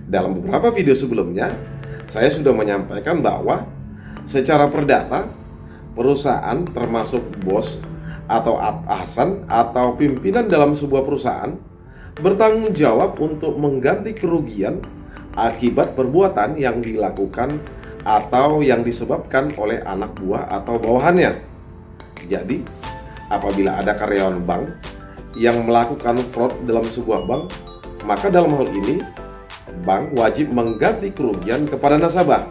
Dalam beberapa video sebelumnya, saya sudah menyampaikan bahwa secara perdata, perusahaan termasuk bos atau atasan atau pimpinan dalam sebuah perusahaan bertanggung jawab untuk mengganti kerugian akibat perbuatan yang dilakukan atau yang disebabkan oleh anak buah atau bawahannya. Jadi, apabila ada karyawan bank yang melakukan fraud dalam sebuah bank, maka dalam hal ini bank wajib mengganti kerugian kepada nasabah.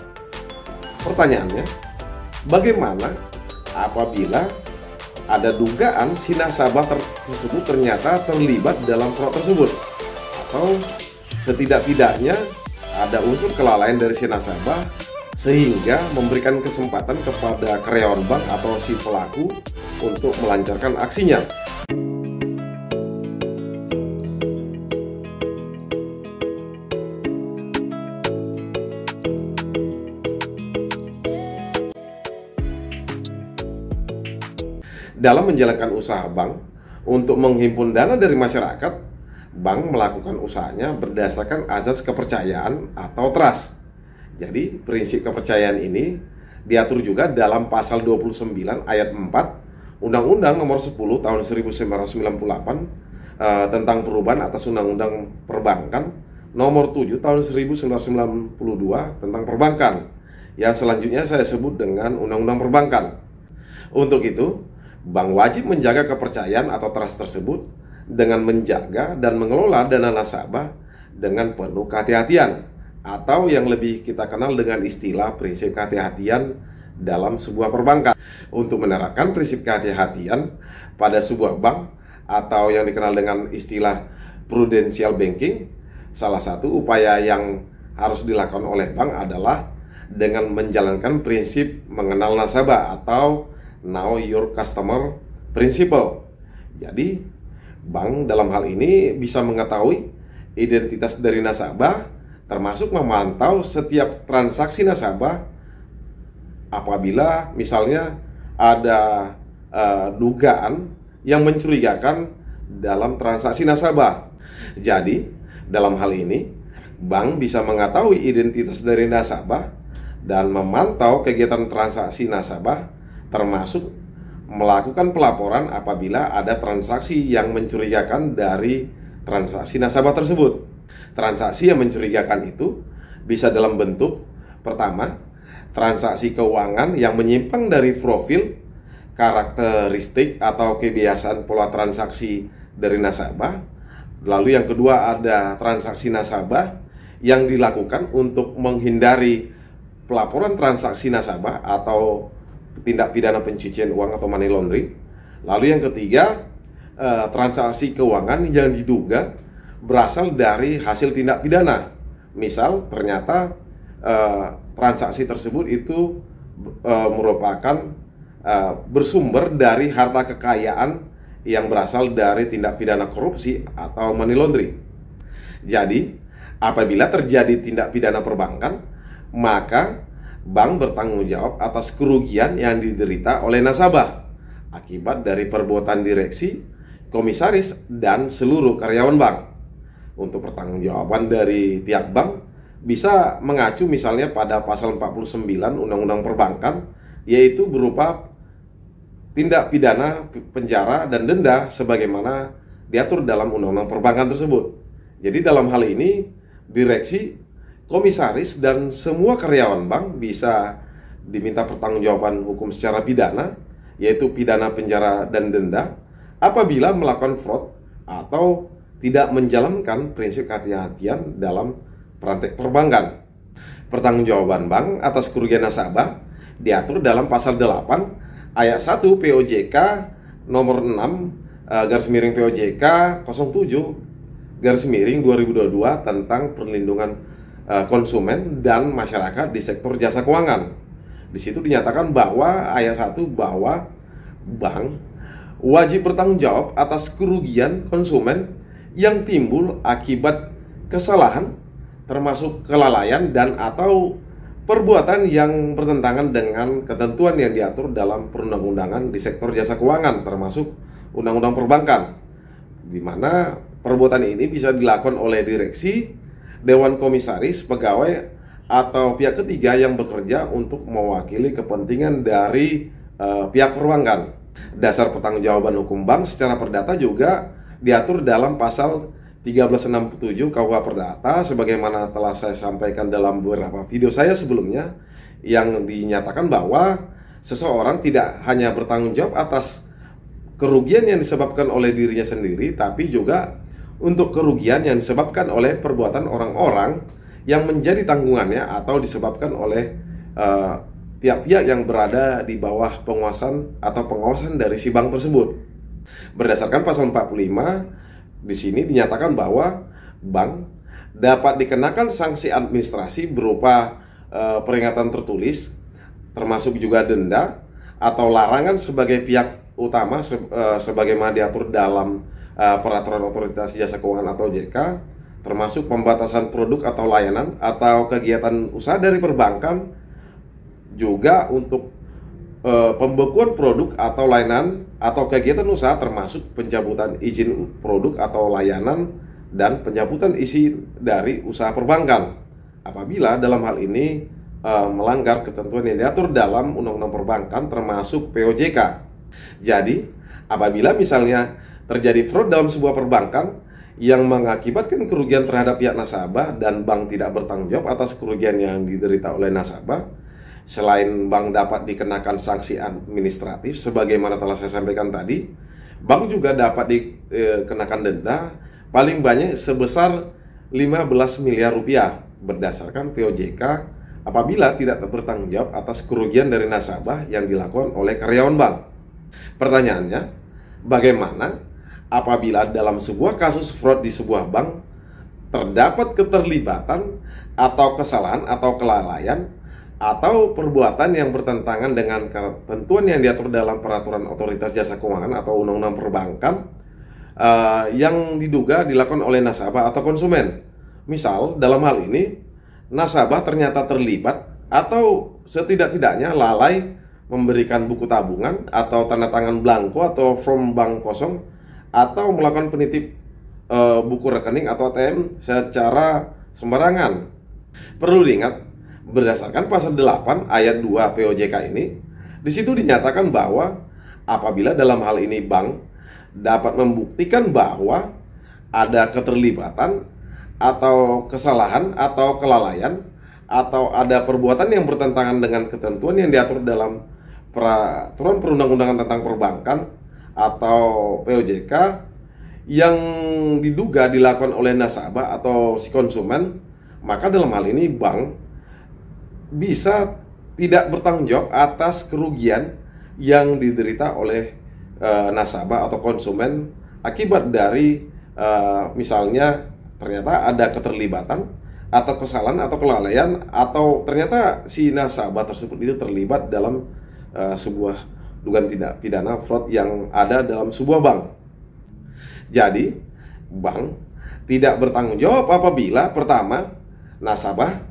Pertanyaannya, bagaimana apabila ada dugaan si nasabah tersebut ternyata terlibat dalam fraud tersebut, atau setidak-tidaknya ada unsur kelalaian dari si nasabah sehingga memberikan kesempatan kepada karyawan bank atau si pelaku untuk melancarkan aksinya. Dalam menjalankan usaha bank untuk menghimpun dana dari masyarakat, bank melakukan usahanya berdasarkan azas kepercayaan atau trust. Jadi, prinsip kepercayaan ini diatur juga dalam pasal 29 ayat 4 Undang-Undang Nomor 10 Tahun 1998 tentang perubahan atas Undang-Undang Perbankan Nomor 7 Tahun 1992 tentang perbankan, yang selanjutnya saya sebut dengan Undang-Undang Perbankan. Untuk itu, bank wajib menjaga kepercayaan atau trust tersebut dengan menjaga dan mengelola dana nasabah dengan penuh kehati-hatian, atau yang lebih kita kenal dengan istilah prinsip kehati-hatian dalam sebuah perbankan. Untuk menerapkan prinsip kehati-hatian pada sebuah bank atau yang dikenal dengan istilah prudential banking, salah satu upaya yang harus dilakukan oleh bank adalah dengan menjalankan prinsip mengenal nasabah atau Know Your Customer Principle. Jadi, bank dalam hal ini bisa mengetahui identitas dari nasabah, termasuk memantau setiap transaksi nasabah apabila misalnya ada dugaan yang mencurigakan dalam transaksi nasabah. Jadi, dalam hal ini, bank bisa mengetahui identitas dari nasabah dan memantau kegiatan transaksi nasabah, termasuk melakukan pelaporan apabila ada transaksi yang mencurigakan dari transaksi nasabah tersebut. Transaksi yang mencurigakan itu bisa dalam bentuk pertama, transaksi keuangan yang menyimpang dari profil, karakteristik atau kebiasaan pola transaksi dari nasabah. Lalu yang kedua, ada transaksi nasabah yang dilakukan untuk menghindari pelaporan transaksi nasabah atau tindak pidana pencucian uang atau money laundering. Lalu yang ketiga, transaksi keuangan yang diduga berasal dari hasil tindak pidana. Misal ternyata transaksi tersebut itu merupakan bersumber dari harta kekayaan yang berasal dari tindak pidana korupsi atau money laundering. Jadi, apabila terjadi tindak pidana perbankan, maka bank bertanggung jawab atas kerugian yang diderita oleh nasabah akibat dari perbuatan direksi, komisaris, dan seluruh karyawan bank. Untuk pertanggungjawaban dari pihak bank bisa mengacu misalnya pada pasal 49 Undang-Undang Perbankan, yaitu berupa tindak pidana penjara dan denda sebagaimana diatur dalam Undang-Undang Perbankan tersebut. Jadi dalam hal ini, direksi, komisaris, dan semua karyawan bank bisa diminta pertanggungjawaban hukum secara pidana, yaitu pidana penjara dan denda, apabila melakukan fraud atau tidak menjalankan prinsip kehati-hatian dalam praktek perbankan. Pertanggungjawaban bank atas kerugian nasabah diatur dalam pasal 8 ayat 1 POJK nomor 6 garis miring POJK 07 garis miring 2022 tentang perlindungan konsumen dan masyarakat di sektor jasa keuangan. Di situ dinyatakan bahwa ayat 1 bahwa bank wajib bertanggung jawab atas kerugian konsumen yang timbul akibat kesalahan, termasuk kelalaian dan atau perbuatan yang bertentangan dengan ketentuan yang diatur dalam perundang-undangan di sektor jasa keuangan, termasuk Undang-Undang Perbankan, di mana perbuatan ini bisa dilakukan oleh direksi dewan komisaris, pegawai, atau pihak ketiga yang bekerja untuk mewakili kepentingan dari pihak perbankan. Dasar pertanggungjawaban hukum bank secara perdata juga diatur dalam pasal 1367 KUH Perdata, sebagaimana telah saya sampaikan dalam beberapa video saya sebelumnya, yang dinyatakan bahwa seseorang tidak hanya bertanggung jawab atas kerugian yang disebabkan oleh dirinya sendiri, tapi juga untuk kerugian yang disebabkan oleh perbuatan orang-orang yang menjadi tanggungannya atau disebabkan oleh pihak-pihak yang berada di bawah penguasaan atau pengawasan dari si bank tersebut. Berdasarkan pasal 45, di sini dinyatakan bahwa bank dapat dikenakan sanksi administrasi berupa peringatan tertulis, termasuk juga denda atau larangan sebagai pihak utama sebagaimana diatur dalam peraturan otoritas jasa keuangan atau OJK, termasuk pembatasan produk atau layanan atau kegiatan usaha dari perbankan, juga untuk pembekuan produk atau layanan atau kegiatan usaha, termasuk pencabutan izin produk atau layanan dan pencabutan izin dari usaha perbankan apabila dalam hal ini melanggar ketentuan yang diatur dalam Undang-Undang Perbankan termasuk POJK. Jadi apabila misalnya terjadi fraud dalam sebuah perbankan yang mengakibatkan kerugian terhadap pihak nasabah dan bank tidak bertanggung jawab atas kerugian yang diderita oleh nasabah, selain bank dapat dikenakan sanksi administratif sebagaimana telah saya sampaikan tadi, bank juga dapat dikenakan denda paling banyak sebesar 15 miliar rupiah berdasarkan POJK apabila tidak bertanggung jawab atas kerugian dari nasabah yang dilakukan oleh karyawan bank. Pertanyaannya, bagaimana apabila dalam sebuah kasus fraud di sebuah bank terdapat keterlibatan atau kesalahan atau kelalaian atau perbuatan yang bertentangan dengan ketentuan yang diatur dalam peraturan otoritas jasa keuangan atau undang-undang perbankan yang diduga dilakukan oleh nasabah atau konsumen. Misal dalam hal ini nasabah ternyata terlibat atau setidak-tidaknya lalai memberikan buku tabungan atau tanda tangan blanko atau form bank kosong, atau melakukan penitip buku rekening atau ATM secara sembarangan. Perlu diingat, berdasarkan pasal 8 ayat 2 POJK ini, di situ dinyatakan bahwa apabila dalam hal ini bank dapat membuktikan bahwa ada keterlibatan atau kesalahan atau kelalaian atau ada perbuatan yang bertentangan dengan ketentuan yang diatur dalam peraturan perundang-undangan tentang perbankan atau POJK yang diduga dilakukan oleh nasabah atau si konsumen, maka dalam hal ini bank bisa tidak bertanggung jawab atas kerugian yang diderita oleh nasabah atau konsumen akibat dari misalnya ternyata ada keterlibatan atau kesalahan atau kelalaian, atau ternyata si nasabah tersebut itu terlibat dalam sebuah dugaan tindak pidana fraud yang ada dalam sebuah bank. Jadi bank tidak bertanggung jawab apabila pertama, nasabah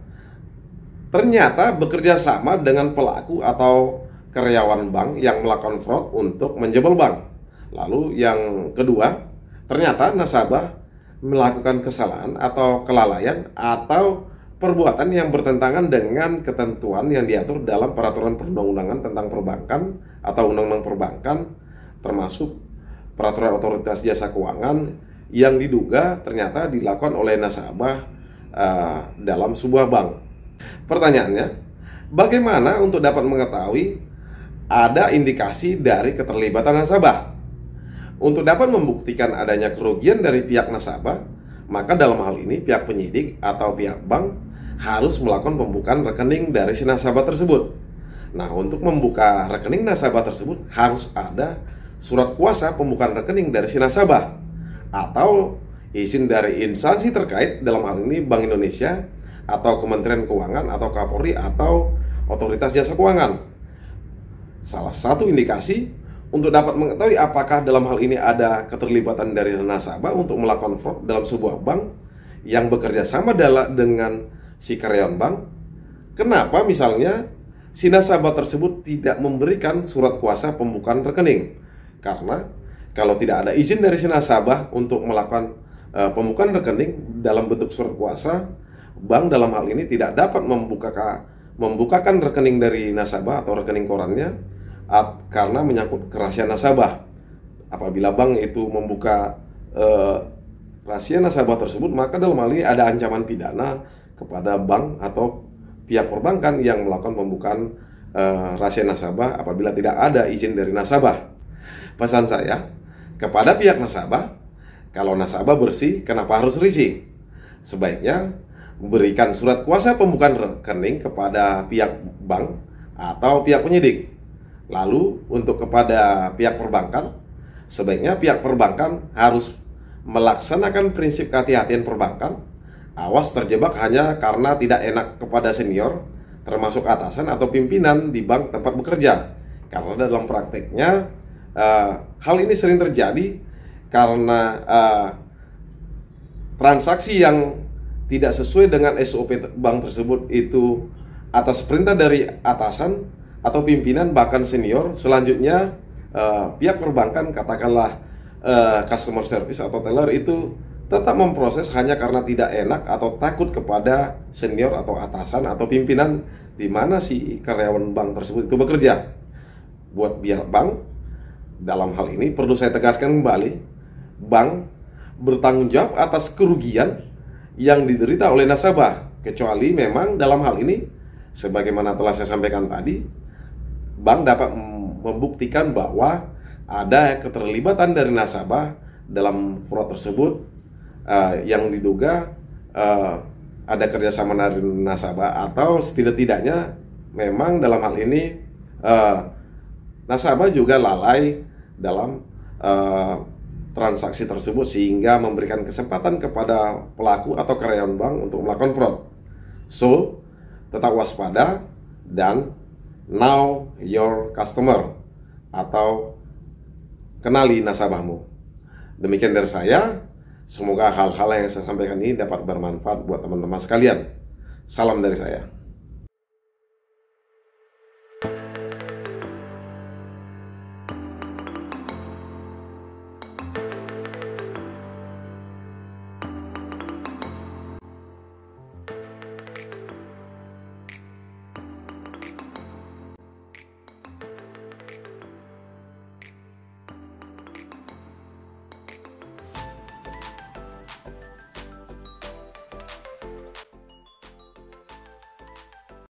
ternyata bekerja sama dengan pelaku atau karyawan bank yang melakukan fraud untuk menjebol bank. Lalu yang kedua, ternyata nasabah melakukan kesalahan atau kelalaian atau perbuatan yang bertentangan dengan ketentuan yang diatur dalam peraturan perundang-undangan tentang perbankan atau undang-undang perbankan, termasuk peraturan otoritas jasa keuangan yang diduga ternyata dilakukan oleh nasabah dalam sebuah bank. Pertanyaannya, bagaimana untuk dapat mengetahui ada indikasi dari keterlibatan nasabah? Untuk dapat membuktikan adanya kerugian dari pihak nasabah, maka dalam hal ini pihak penyidik atau pihak bank harus melakukan pembukaan rekening dari si nasabah tersebut. Nah, untuk membuka rekening nasabah tersebut harus ada surat kuasa pembukaan rekening dari si nasabah atau izin dari instansi terkait, dalam hal ini Bank Indonesia atau Kementerian Keuangan atau Kapolri atau Otoritas Jasa Keuangan. Salah satu indikasi untuk dapat mengetahui apakah dalam hal ini ada keterlibatan dari nasabah untuk melakukan fraud dalam sebuah bank yang bekerja sama dengan si karyawan bank. Kenapa misalnya si nasabah tersebut tidak memberikan surat kuasa pembukaan rekening? Karena kalau tidak ada izin dari si nasabah untuk melakukan pembukaan rekening dalam bentuk surat kuasa, bank dalam hal ini tidak dapat membukakan rekening dari nasabah atau rekening korannya karena menyangkut kerahasiaan nasabah. Apabila bank itu membuka rahasia nasabah tersebut, maka dalam hal ini ada ancaman pidana kepada bank atau pihak perbankan yang melakukan pembukaan rahasia nasabah apabila tidak ada izin dari nasabah. Pesan saya kepada pihak nasabah, kalau nasabah bersih, kenapa harus risih? Sebaiknya berikan surat kuasa pembukaan rekening kepada pihak bank atau pihak penyidik. Lalu untuk kepada pihak perbankan, sebaiknya pihak perbankan harus melaksanakan prinsip kehati-hatian perbankan. Awas terjebak hanya karena tidak enak kepada senior, termasuk atasan atau pimpinan di bank tempat bekerja. Karena dalam prakteknya hal ini sering terjadi karena transaksi yang tidak sesuai dengan SOP bank tersebut itu atas perintah dari atasan atau pimpinan bahkan senior. Selanjutnya pihak perbankan, katakanlah customer service atau teller, itu tetap memproses hanya karena tidak enak atau takut kepada senior atau atasan atau pimpinan di mana si karyawan bank tersebut itu bekerja. Buat pihak bank, dalam hal ini perlu saya tegaskan kembali, bank bertanggung jawab atas kerugian yang diderita oleh nasabah, kecuali memang dalam hal ini sebagaimana telah saya sampaikan tadi, bank dapat membuktikan bahwa ada keterlibatan dari nasabah dalam fraud tersebut, yang diduga ada kerjasama dari nasabah, atau setidak-tidaknya memang dalam hal ini nasabah juga lalai dalam transaksi tersebut sehingga memberikan kesempatan kepada pelaku atau karyawan bank untuk melakukan fraud. So, tetap waspada dan know your customer atau kenali nasabahmu. Demikian dari saya. Semoga hal-hal yang saya sampaikan ini dapat bermanfaat buat teman-teman sekalian. Salam dari saya.